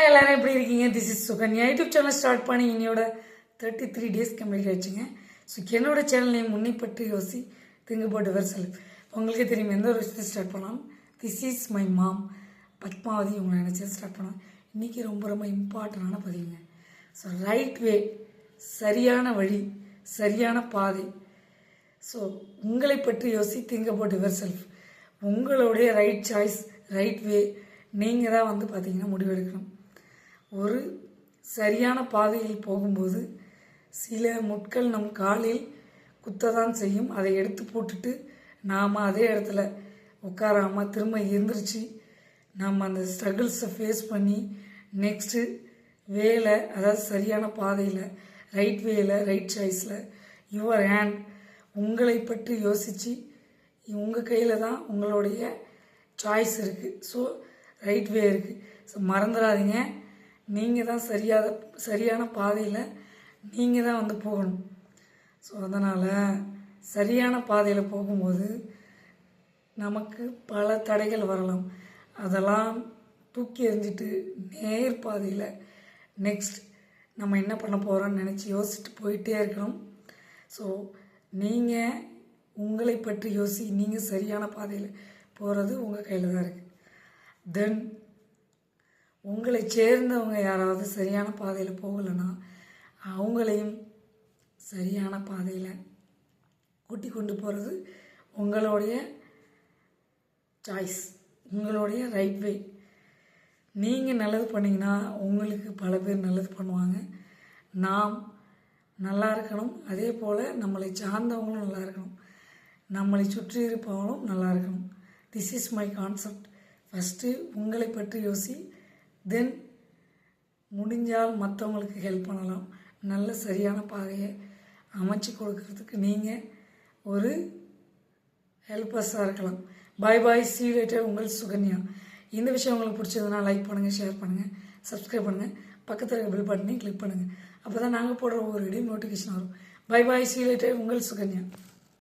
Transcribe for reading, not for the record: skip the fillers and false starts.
எல்லாரும் எப்படி இருக்கீங்க? This is Sukanya. YouTube channel start பண்ணி இன்னையோட 33 டேஸ் கம்ப்ளீட் ஆயிடுச்சுங்க. ஸோ என்னோட சேனல் நேம் முன்னை பற்றி யோசி திங்க் அபவுட் யுவர் செல்ஃப். உங்களுக்கே தெரியும் எந்த ஒரு விஷயத்தை ஸ்டார்ட் பண்ணலாம். This is my mom Padmavathi உங்களை நினச்சது ஸ்டார்ட் பண்ணலாம். இன்றைக்கி ரொம்ப ரொம்ப இம்பார்ட்டண்டான பதிவுங்க. ஸோ ரைட் வே, சரியான வழி, சரியான பாதை. ஸோ உங்களை பற்றி யோசி திங்க் அபவுட் யுவர் செல்ஃப். உங்களுடைய ரைட் சாய்ஸ், ரைட் வே நீங்கள் தான் பார்த்தீங்கன்னா முடிவெடுக்கணும். ஒரு சரியான பாதையில் போகும்போது சில முட்கள் நம் காலில் குத்ததான் செய்யும். அதை எடுத்து போட்டுட்டு நாம் அதே இடத்துல உட்காராமல் திரும்ப எழுந்திரிச்சு நாம் அந்த ஸ்ட்ரகிள்ஸை ஃபேஸ் பண்ணி நெக்ஸ்ட்டு வேலை, அதாவது சரியான பாதையில், ரைட் வேல, ரைட் சாய்ஸில், யுவர் ஹேண்ட், உங்களை பற்றி யோசித்து உங்கள் கையில் தான் உங்களுடைய சாய்ஸ் இருக்குது. ஸோ ரைட் வே இருக்குது. ஸோ மறந்துடாதீங்க, நீங்கள் தான் சரியான பாதையில் நீங்கள் தான் போகணும். ஸோ அதனால் சரியான பாதையில் போகும்போது நமக்கு பல தடைகள் வரலாம். அதெல்லாம் தூக்கி எறிஞ்சிட்டு நேர் பாதையில் நெக்ஸ்ட் நம்ம என்ன பண்ண போகிறோம்னு நினச்சி யோசிச்சுட்டு போயிட்டே இருக்கணும். ஸோ நீங்கள் உங்களை பற்றி யோசி, நீங்கள் சரியான பாதையில் போகிறது உங்கள் கையில் தான் இருக்குது. தென் உங்களை சேர்ந்தவங்க யாராவது சரியான பாதையில் போகலைன்னா அவங்களையும் சரியான பாதையில் கூட்டி கொண்டு போகிறது உங்களுடைய சாய்ஸ், உங்களுடைய ரைட் வே. நீங்கள் நல்லது பண்ணிங்கன்னா உங்களுக்கு பல பேர் நல்லது பண்ணுவாங்க. நாம் நல்லா இருக்கணும், அதே போல் நம்மளை சார்ந்தவங்களும் நல்லா இருக்கணும், நம்மளை சுற்றி இருப்பவங்களும் நல்லா இருக்கணும். This is my concept. First உங்களை பற்றி யோசி, தென் முடிஞ்சால் மற்றவங்களுக்கு ஹெல்ப் பண்ணலாம். நல்ல சரியான பாதையை அமைச்சு கொடுக்கறதுக்கு நீங்கள் ஒரு ஹெல்ப்பர்ஸாக இருக்கலாம். பாய் பாய், see you later. உங்கள் சுகன்யா. இந்த விஷயம் உங்களுக்கு பிடிச்சதுன்னா லைக் பண்ணுங்கள், ஷேர் பண்ணுங்கள், சப்ஸ்கிரைப் பண்ணுங்கள், பக்கத்தில் இருக்க பெல் பட்டனையும் கிளிக் பண்ணுங்கள். அப்போ தான் நாங்கள் போடுற ஒவ்வொரு வீடியோ நோட்டிஃபிகேஷன் வரும். பாய் பாய், see you later. உங்கள் சுகன்யா.